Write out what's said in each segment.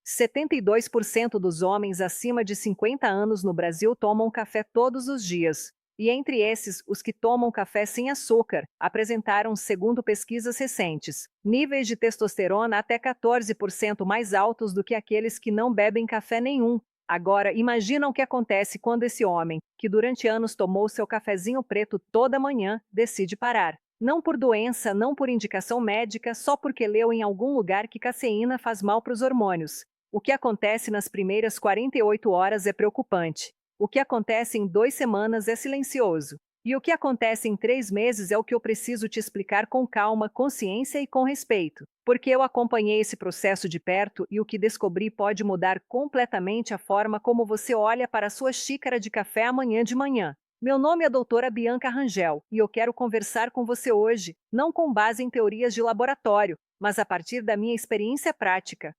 72% dos homens acima de 50 anos no Brasil tomam café todos os dias. E entre esses, os que tomam café sem açúcar apresentaram, segundo pesquisas recentes, níveis de testosterona até 14% mais altos do que aqueles que não bebem café nenhum. Agora, imagina o que acontece quando esse homem, que durante anos tomou seu cafezinho preto toda manhã, decide parar. Não por doença, não por indicação médica, só porque leu em algum lugar que cafeína faz mal para os hormônios. O que acontece nas primeiras 48 horas é preocupante. O que acontece em 2 semanas é silencioso. E o que acontece em 3 meses é o que eu preciso te explicar com calma, consciência e com respeito. Porque eu acompanhei esse processo de perto e o que descobri pode mudar completamente a forma como você olha para a sua xícara de café amanhã de manhã. Meu nome é doutora Bianca Rangel e eu quero conversar com você hoje, não com base em teorias de laboratório, mas a partir da minha experiência prática.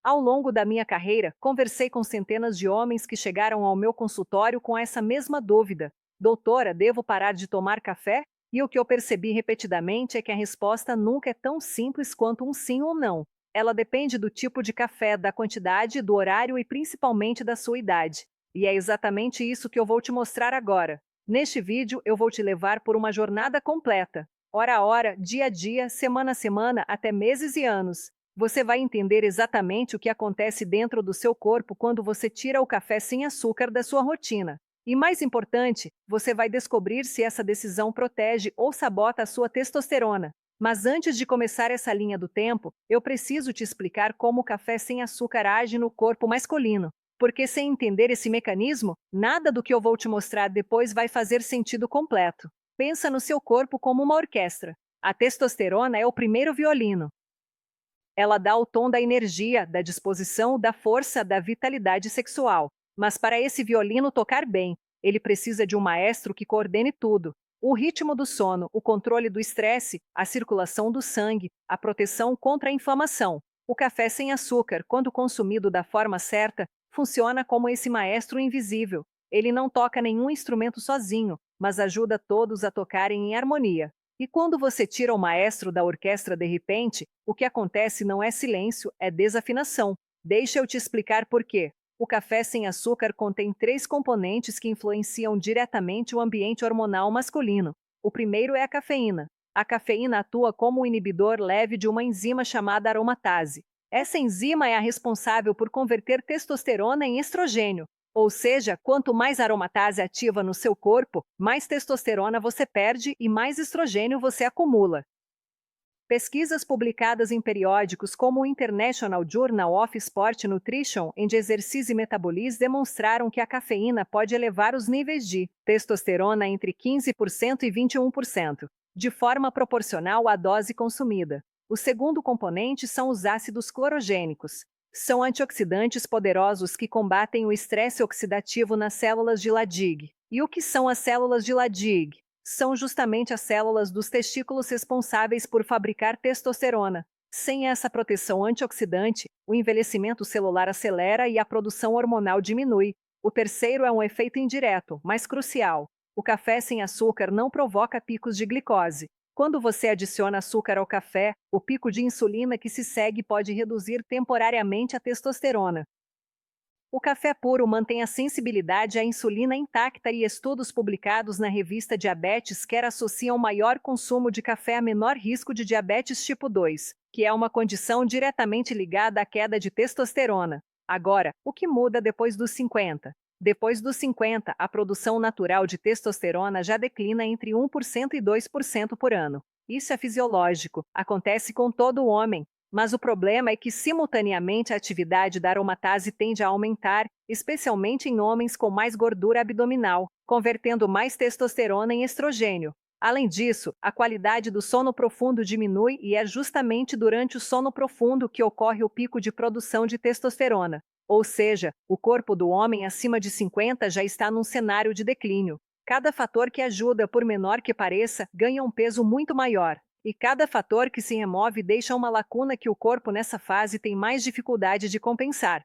Ao longo da minha carreira, conversei com centenas de homens que chegaram ao meu consultório com essa mesma dúvida: doutora, devo parar de tomar café? E o que eu percebi repetidamente é que a resposta nunca é tão simples quanto um sim ou não. Ela depende do tipo de café, da quantidade, do horário e principalmente da sua idade. E é exatamente isso que eu vou te mostrar agora. Neste vídeo, eu vou te levar por uma jornada completa, hora a hora, dia a dia, semana a semana, até meses e anos. Você vai entender exatamente o que acontece dentro do seu corpo quando você tira o café sem açúcar da sua rotina. E mais importante, você vai descobrir se essa decisão protege ou sabota a sua testosterona. Mas antes de começar essa linha do tempo, eu preciso te explicar como o café sem açúcar age no corpo masculino. Porque sem entender esse mecanismo, nada do que eu vou te mostrar depois vai fazer sentido completo. Pensa no seu corpo como uma orquestra. A testosterona é o primeiro violino. Ela dá o tom da energia, da disposição, da força, da vitalidade sexual. Mas para esse violino tocar bem, ele precisa de um maestro que coordene tudo. O ritmo do sono, o controle do estresse, a circulação do sangue, a proteção contra a inflamação. O café sem açúcar, quando consumido da forma certa, funciona como esse maestro invisível. Ele não toca nenhum instrumento sozinho, mas ajuda todos a tocarem em harmonia. E quando você tira o maestro da orquestra de repente, o que acontece não é silêncio, é desafinação. Deixa eu te explicar por quê. O café sem açúcar contém 3 componentes que influenciam diretamente o ambiente hormonal masculino. O primeiro é a cafeína. A cafeína atua como um inibidor leve de uma enzima chamada aromatase. Essa enzima é a responsável por converter testosterona em estrogênio. Ou seja, quanto mais aromatase ativa no seu corpo, mais testosterona você perde e mais estrogênio você acumula. Pesquisas publicadas em periódicos como o International Journal of Sport Nutrition and Exercise Metabolism demonstraram que a cafeína pode elevar os níveis de testosterona entre 15% e 21%, de forma proporcional à dose consumida. O segundo componente são os ácidos clorogênicos. São antioxidantes poderosos que combatem o estresse oxidativo nas células de Leydig. E o que são as células de Leydig? São justamente as células dos testículos responsáveis por fabricar testosterona. Sem essa proteção antioxidante, o envelhecimento celular acelera e a produção hormonal diminui. O terceiro é um efeito indireto, mas crucial. O café sem açúcar não provoca picos de glicose. Quando você adiciona açúcar ao café, o pico de insulina que se segue pode reduzir temporariamente a testosterona. O café puro mantém a sensibilidade à insulina intacta e estudos publicados na revista Diabetes Care associam maior consumo de café a menor risco de diabetes tipo 2, que é uma condição diretamente ligada à queda de testosterona. Agora, o que muda depois dos 50? Depois dos 50, a produção natural de testosterona já declina entre 1% e 2% por ano. Isso é fisiológico, acontece com todo homem. Mas o problema é que, simultaneamente, a atividade da aromatase tende a aumentar, especialmente em homens com mais gordura abdominal, convertendo mais testosterona em estrogênio. Além disso, a qualidade do sono profundo diminui e é justamente durante o sono profundo que ocorre o pico de produção de testosterona. Ou seja, o corpo do homem acima de 50 já está num cenário de declínio. Cada fator que ajuda, por menor que pareça, ganha um peso muito maior. E cada fator que se remove deixa uma lacuna que o corpo nessa fase tem mais dificuldade de compensar.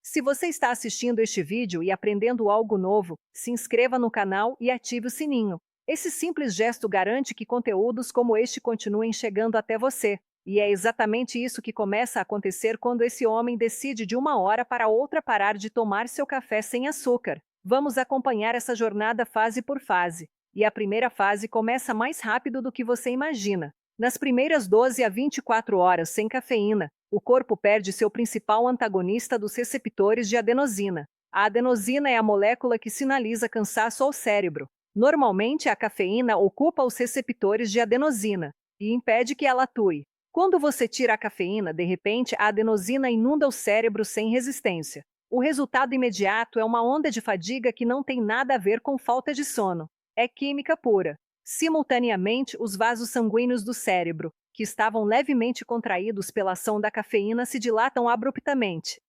Se você está assistindo este vídeo e aprendendo algo novo, se inscreva no canal e ative o sininho. Esse simples gesto garante que conteúdos como este continuem chegando até você. E é exatamente isso que começa a acontecer quando esse homem decide de uma hora para outra parar de tomar seu café sem açúcar. Vamos acompanhar essa jornada fase por fase. E a primeira fase começa mais rápido do que você imagina. Nas primeiras 12 a 24 horas sem cafeína, o corpo perde seu principal antagonista dos receptores de adenosina. A adenosina é a molécula que sinaliza cansaço ao cérebro. Normalmente, a cafeína ocupa os receptores de adenosina e impede que ela atue. Quando você tira a cafeína, de repente, a adenosina inunda o cérebro sem resistência. O resultado imediato é uma onda de fadiga que não tem nada a ver com falta de sono. É química pura. Simultaneamente, os vasos sanguíneos do cérebro, que estavam levemente contraídos pela ação da cafeína, se dilatam abruptamente.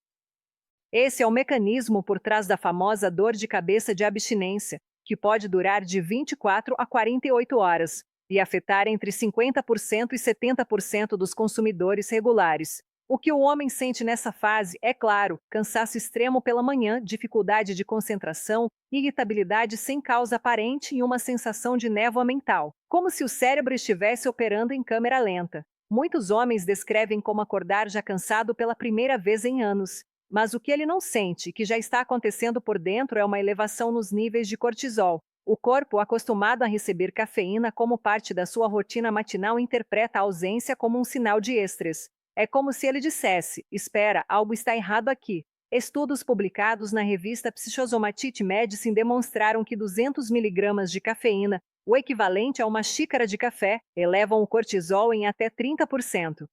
Esse é o mecanismo por trás da famosa dor de cabeça de abstinência, que pode durar de 24 a 48 horas e afetar entre 50% e 70% dos consumidores regulares. O que o homem sente nessa fase é, claro, cansaço extremo pela manhã, dificuldade de concentração, irritabilidade sem causa aparente e uma sensação de névoa mental, como se o cérebro estivesse operando em câmera lenta. Muitos homens descrevem como acordar já cansado pela primeira vez em anos. Mas o que ele não sente, que já está acontecendo por dentro, é uma elevação nos níveis de cortisol. O corpo, acostumado a receber cafeína como parte da sua rotina matinal, interpreta a ausência como um sinal de estresse. É como se ele dissesse: espera, algo está errado aqui. Estudos publicados na revista Psychosomatic Medicine demonstraram que 200 miligramas de cafeína, o equivalente a uma xícara de café, elevam o cortisol em até 30%.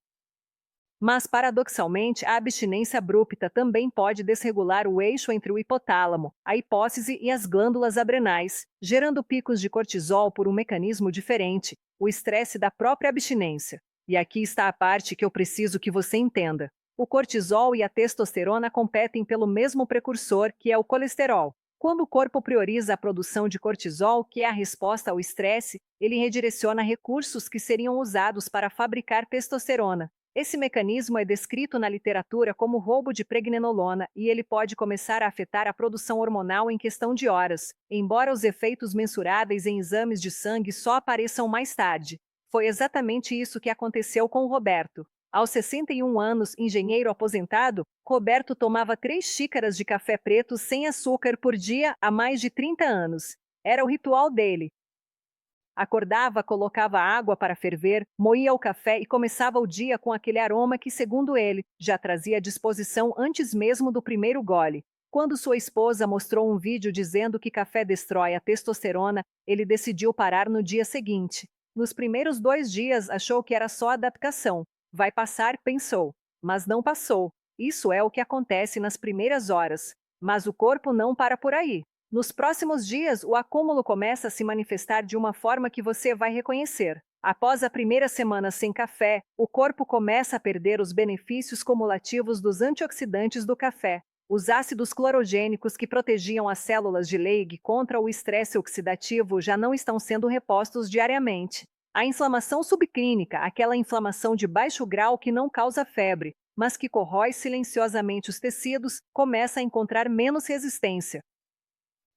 Mas, paradoxalmente, a abstinência abrupta também pode desregular o eixo entre o hipotálamo, a hipófise e as glândulas adrenais, gerando picos de cortisol por um mecanismo diferente, o estresse da própria abstinência. E aqui está a parte que eu preciso que você entenda. O cortisol e a testosterona competem pelo mesmo precursor, que é o colesterol. Quando o corpo prioriza a produção de cortisol, que é a resposta ao estresse, ele redireciona recursos que seriam usados para fabricar testosterona. Esse mecanismo é descrito na literatura como roubo de pregnenolona e ele pode começar a afetar a produção hormonal em questão de horas, embora os efeitos mensuráveis em exames de sangue só apareçam mais tarde. Foi exatamente isso que aconteceu com o Roberto. Aos 61 anos, engenheiro aposentado, Roberto tomava 3 xícaras de café preto sem açúcar por dia há mais de 30 anos. Era o ritual dele. Acordava, colocava água para ferver, moía o café e começava o dia com aquele aroma que, segundo ele, já trazia disposição antes mesmo do primeiro gole. Quando sua esposa mostrou um vídeo dizendo que café destrói a testosterona, ele decidiu parar no dia seguinte. Nos primeiros 2 dias achou que era só adaptação. Vai passar, pensou. Mas não passou. Isso é o que acontece nas primeiras horas. Mas o corpo não para por aí. Nos próximos dias, o acúmulo começa a se manifestar de uma forma que você vai reconhecer. Após a primeira semana sem café, o corpo começa a perder os benefícios cumulativos dos antioxidantes do café. Os ácidos clorogênicos que protegiam as células de Leydig contra o estresse oxidativo já não estão sendo repostos diariamente. A inflamação subclínica, aquela inflamação de baixo grau que não causa febre, mas que corrói silenciosamente os tecidos, começa a encontrar menos resistência.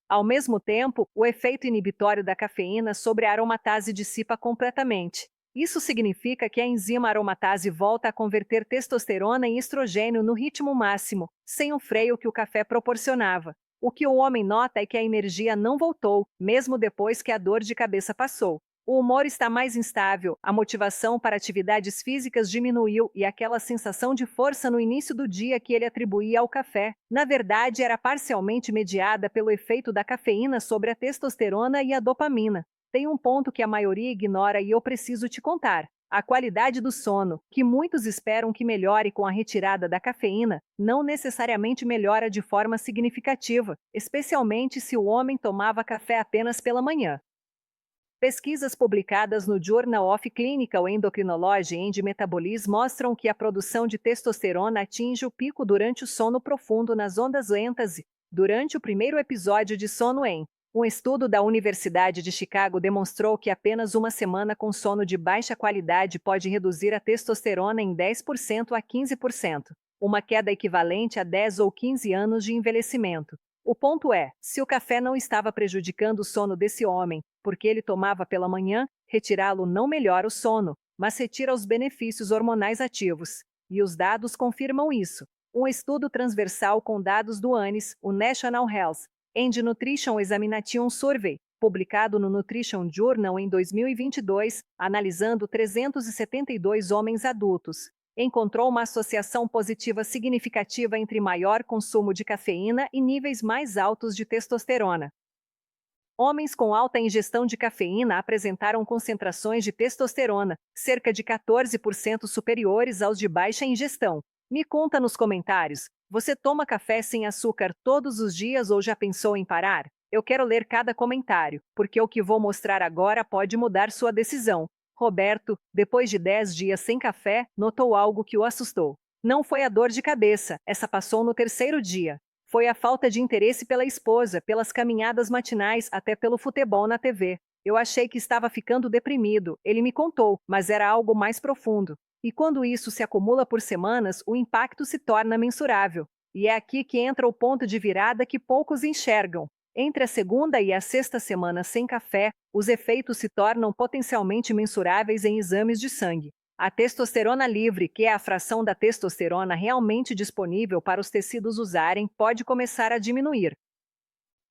Ao mesmo tempo, o efeito inibitório da cafeína sobre a aromatase dissipa completamente. Isso significa que a enzima aromatase volta a converter testosterona em estrogênio no ritmo máximo, sem o freio que o café proporcionava. O que o homem nota é que a energia não voltou, mesmo depois que a dor de cabeça passou. O humor está mais instável, a motivação para atividades físicas diminuiu e aquela sensação de força no início do dia que ele atribuía ao café, na verdade era parcialmente mediada pelo efeito da cafeína sobre a testosterona e a dopamina. Tem um ponto que a maioria ignora e eu preciso te contar. A qualidade do sono, que muitos esperam que melhore com a retirada da cafeína, não necessariamente melhora de forma significativa, especialmente se o homem tomava café apenas pela manhã. Pesquisas publicadas no Journal of Clinical Endocrinology and Metabolism mostram que a produção de testosterona atinge o pico durante o sono profundo nas ondas lentas e, durante o primeiro episódio de sono REM. Um estudo da Universidade de Chicago demonstrou que apenas uma semana com sono de baixa qualidade pode reduzir a testosterona em 10% a 15%, uma queda equivalente a 10 ou 15 anos de envelhecimento. O ponto é, se o café não estava prejudicando o sono desse homem, porque ele tomava pela manhã, retirá-lo não melhora o sono. mas retira os benefícios hormonais ativos. E os dados confirmam isso. Um estudo transversal com dados do ANES, o National Health and Nutrition Examination Survey, publicado no Nutrition Journal em 2022, analisando 372 homens adultos, encontrou uma associação positiva significativa entre maior consumo de cafeína e níveis mais altos de testosterona. Homens com alta ingestão de cafeína apresentaram concentrações de testosterona, cerca de 14% superiores aos de baixa ingestão. Me conta nos comentários, você toma café sem açúcar todos os dias ou já pensou em parar? Eu quero ler cada comentário, porque o que vou mostrar agora pode mudar sua decisão. Roberto, depois de 10 dias sem café, notou algo que o assustou. Não foi a dor de cabeça, essa passou no terceiro dia. Foi a falta de interesse pela esposa, pelas caminhadas matinais, até pelo futebol na TV. Eu achei que estava ficando deprimido, ele me contou, mas era algo mais profundo. E quando isso se acumula por semanas, o impacto se torna mensurável. E é aqui que entra o ponto de virada que poucos enxergam. Entre a segunda e a sexta semana sem café, os efeitos se tornam potencialmente mensuráveis em exames de sangue. A testosterona livre, que é a fração da testosterona realmente disponível para os tecidos usarem, pode começar a diminuir.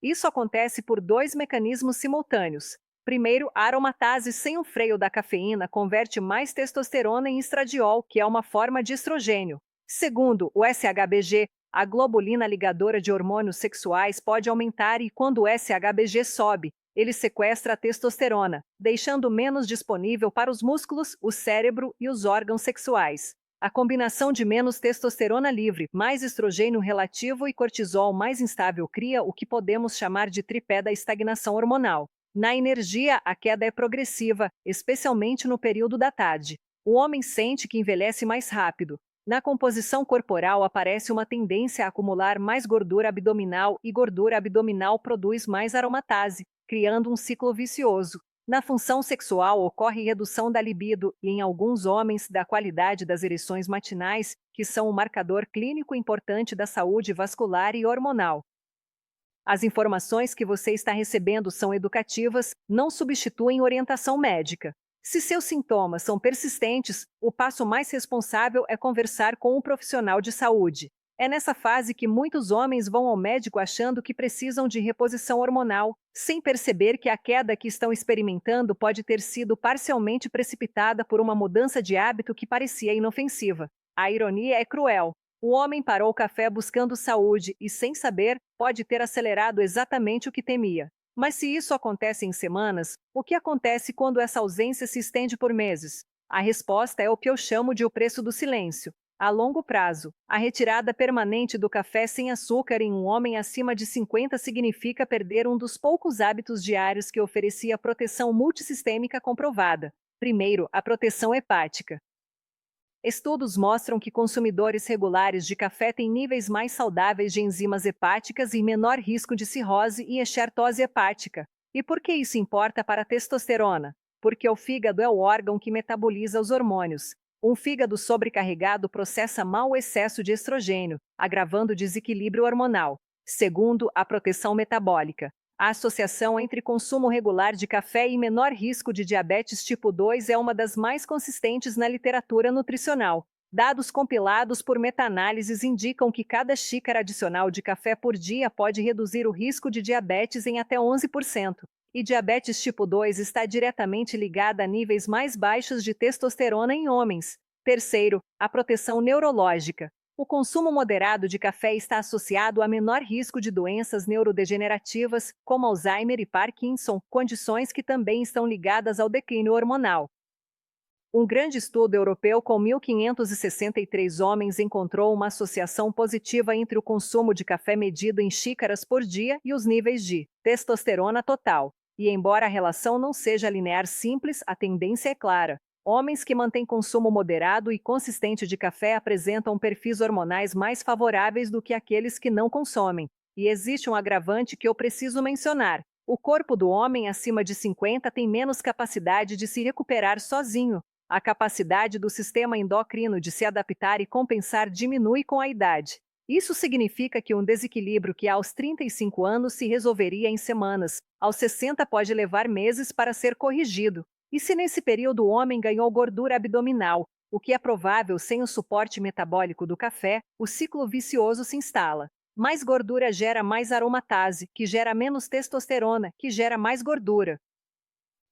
Isso acontece por dois mecanismos simultâneos. Primeiro, a aromatase sem o freio da cafeína converte mais testosterona em estradiol, que é uma forma de estrogênio. Segundo, o SHBG, a globulina ligadora de hormônios sexuais, pode aumentar e, quando o SHBG sobe, ele sequestra a testosterona, deixando menos disponível para os músculos, o cérebro e os órgãos sexuais. A combinação de menos testosterona livre, mais estrogênio relativo e cortisol mais instável cria o que podemos chamar de tripé da estagnação hormonal. Na energia, a queda é progressiva, especialmente no período da tarde. O homem sente que envelhece mais rápido. Na composição corporal aparece uma tendência a acumular mais gordura abdominal e gordura abdominal produz mais aromatase, criando um ciclo vicioso. Na função sexual ocorre redução da libido e, em alguns homens, da qualidade das ereções matinais, que são um marcador clínico importante da saúde vascular e hormonal. As informações que você está recebendo são educativas, não substituem orientação médica. Se seus sintomas são persistentes, o passo mais responsável é conversar com um profissional de saúde. É nessa fase que muitos homens vão ao médico achando que precisam de reposição hormonal, sem perceber que a queda que estão experimentando pode ter sido parcialmente precipitada por uma mudança de hábito que parecia inofensiva. A ironia é cruel. O homem parou o café buscando saúde e, sem saber, pode ter acelerado exatamente o que temia. Mas se isso acontece em semanas, o que acontece quando essa ausência se estende por meses? A resposta é o que eu chamo de o preço do silêncio. A longo prazo, a retirada permanente do café sem açúcar em um homem acima de 50 significa perder um dos poucos hábitos diários que oferecia proteção multissistêmica comprovada. Primeiro, a proteção hepática. Estudos mostram que consumidores regulares de café têm níveis mais saudáveis de enzimas hepáticas e menor risco de cirrose e exertose hepática. E por que isso importa para a testosterona? Porque o fígado é o órgão que metaboliza os hormônios. Um fígado sobrecarregado processa mal o excesso de estrogênio, agravando o desequilíbrio hormonal. Segundo, a proteção metabólica. A associação entre consumo regular de café e menor risco de diabetes tipo 2 é uma das mais consistentes na literatura nutricional. Dados compilados por meta-análises indicam que cada xícara adicional de café por dia pode reduzir o risco de diabetes em até 11%. E diabetes tipo 2 está diretamente ligada a níveis mais baixos de testosterona em homens. Terceiro, a proteção neurológica. O consumo moderado de café está associado a menor risco de doenças neurodegenerativas, como Alzheimer e Parkinson, condições que também estão ligadas ao declínio hormonal. Um grande estudo europeu com 1.563 homens encontrou uma associação positiva entre o consumo de café medido em xícaras por dia e os níveis de testosterona total. E embora a relação não seja linear simples, a tendência é clara. Homens que mantêm consumo moderado e consistente de café apresentam perfis hormonais mais favoráveis do que aqueles que não consomem. E existe um agravante que eu preciso mencionar. O corpo do homem acima de 50 tem menos capacidade de se recuperar sozinho. A capacidade do sistema endócrino de se adaptar e compensar diminui com a idade. Isso significa que um desequilíbrio que aos 35 anos se resolveria em semanas, aos 60 pode levar meses para ser corrigido. E se nesse período o homem ganhou gordura abdominal, o que é provável sem o suporte metabólico do café, o ciclo vicioso se instala. Mais gordura gera mais aromatase, que gera menos testosterona, que gera mais gordura.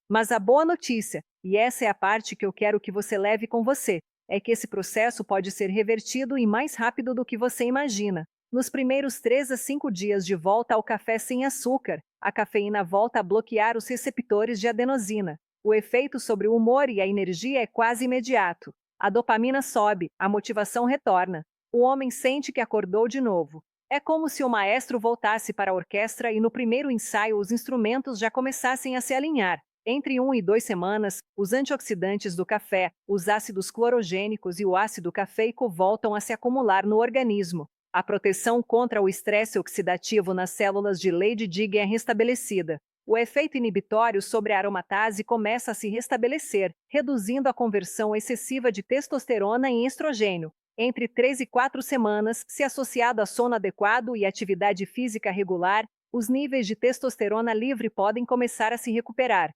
Mas a boa notícia, e essa é a parte que eu quero que você leve com você, é que esse processo pode ser revertido e mais rápido do que você imagina. Nos primeiros 3 a 5 dias de volta ao café sem açúcar, a cafeína volta a bloquear os receptores de adenosina. O efeito sobre o humor e a energia é quase imediato. A dopamina sobe, a motivação retorna. O homem sente que acordou de novo. É como se o maestro voltasse para a orquestra e no primeiro ensaio os instrumentos já começassem a se alinhar. Entre 1 e 2 semanas, os antioxidantes do café, os ácidos clorogênicos e o ácido cafeico voltam a se acumular no organismo. A proteção contra o estresse oxidativo nas células de Leydig é restabelecida. O efeito inibitório sobre a aromatase começa a se restabelecer, reduzindo a conversão excessiva de testosterona em estrogênio. Entre 3 e 4 semanas, se associado a sono adequado e atividade física regular, os níveis de testosterona livre podem começar a se recuperar.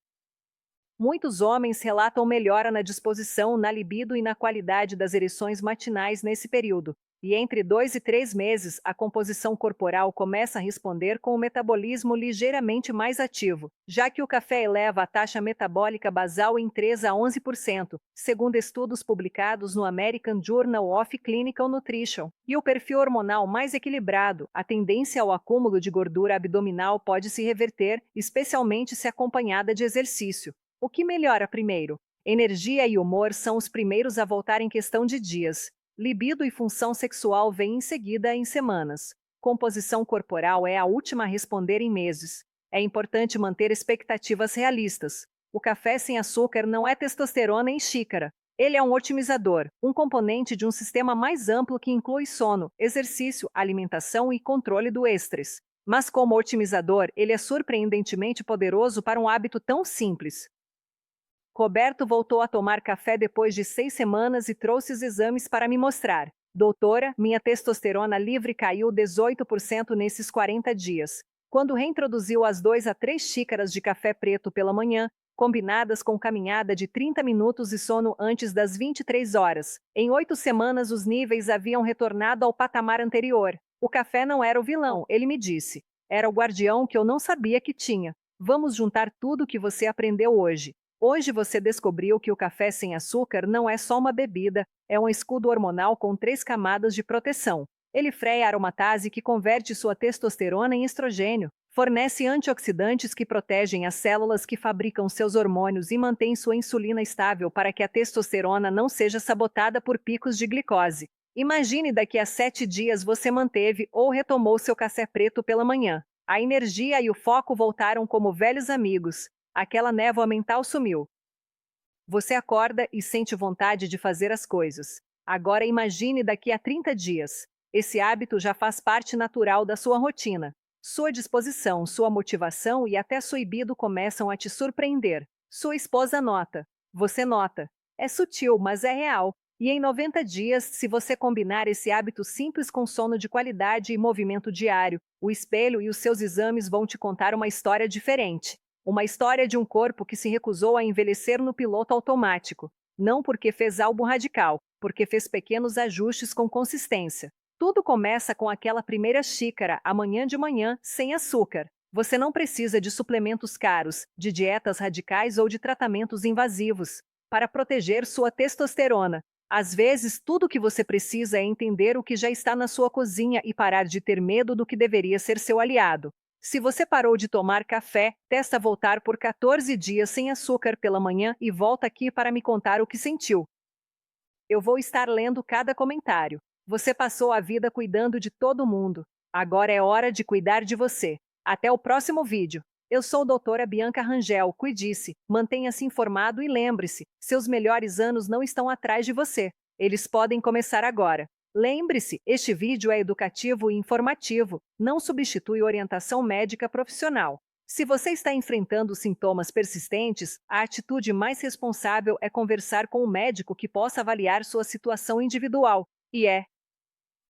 Muitos homens relatam melhora na disposição, na libido e na qualidade das ereções matinais nesse período. E entre 2 e 3 meses, a composição corporal começa a responder com o metabolismo ligeiramente mais ativo, já que o café eleva a taxa metabólica basal em 3 a 11%, segundo estudos publicados no American Journal of Clinical Nutrition. E o perfil hormonal mais equilibrado, a tendência ao acúmulo de gordura abdominal pode se reverter, especialmente se acompanhada de exercício. O que melhora primeiro? Energia e humor são os primeiros a voltar em questão de dias. Libido e função sexual vêm em seguida em semanas. Composição corporal é a última a responder em meses. É importante manter expectativas realistas. O café sem açúcar não é testosterona em xícara. Ele é um otimizador, um componente de um sistema mais amplo que inclui sono, exercício, alimentação e controle do estresse. Mas como otimizador, ele é surpreendentemente poderoso para um hábito tão simples. Roberto voltou a tomar café depois de 6 semanas e trouxe os exames para me mostrar. Doutora, minha testosterona livre caiu 18% nesses 40 dias. Quando reintroduziu as 2 a 3 xícaras de café preto pela manhã, combinadas com caminhada de 30 minutos e sono antes das 23 horas. Em 8 semanas os níveis haviam retornado ao patamar anterior. O café não era o vilão, ele me disse. Era o guardião que eu não sabia que tinha. Vamos juntar tudo o que você aprendeu hoje. Hoje você descobriu que o café sem açúcar não é só uma bebida, é um escudo hormonal com 3 camadas de proteção. Ele freia a aromatase que converte sua testosterona em estrogênio, fornece antioxidantes que protegem as células que fabricam seus hormônios e mantém sua insulina estável para que a testosterona não seja sabotada por picos de glicose. Imagine daqui a 7 dias você manteve ou retomou seu café preto pela manhã. A energia e o foco voltaram como velhos amigos. Aquela névoa mental sumiu. Você acorda e sente vontade de fazer as coisas. Agora imagine daqui a 30 dias. Esse hábito já faz parte natural da sua rotina. Sua disposição, sua motivação e até sua libido começam a te surpreender. Sua esposa nota. Você nota. É sutil, mas é real. E em 90 dias, se você combinar esse hábito simples com sono de qualidade e movimento diário, o espelho e os seus exames vão te contar uma história diferente. Uma história de um corpo que se recusou a envelhecer no piloto automático. Não porque fez algo radical, porque fez pequenos ajustes com consistência. Tudo começa com aquela primeira xícara, amanhã de manhã, sem açúcar. Você não precisa de suplementos caros, de dietas radicais ou de tratamentos invasivos para proteger sua testosterona. Às vezes, tudo o que você precisa é entender o que já está na sua cozinha e parar de ter medo do que deveria ser seu aliado. Se você parou de tomar café, testa voltar por 14 dias sem açúcar pela manhã e volta aqui para me contar o que sentiu. Eu vou estar lendo cada comentário. Você passou a vida cuidando de todo mundo. Agora é hora de cuidar de você. Até o próximo vídeo. Eu sou doutora Bianca Rangel, cuide-se, mantenha-se informado e lembre-se, seus melhores anos não estão atrás de você. Eles podem começar agora. Lembre-se, este vídeo é educativo e informativo, não substitui orientação médica profissional. Se você está enfrentando sintomas persistentes, a atitude mais responsável é conversar com um médico que possa avaliar sua situação individual. E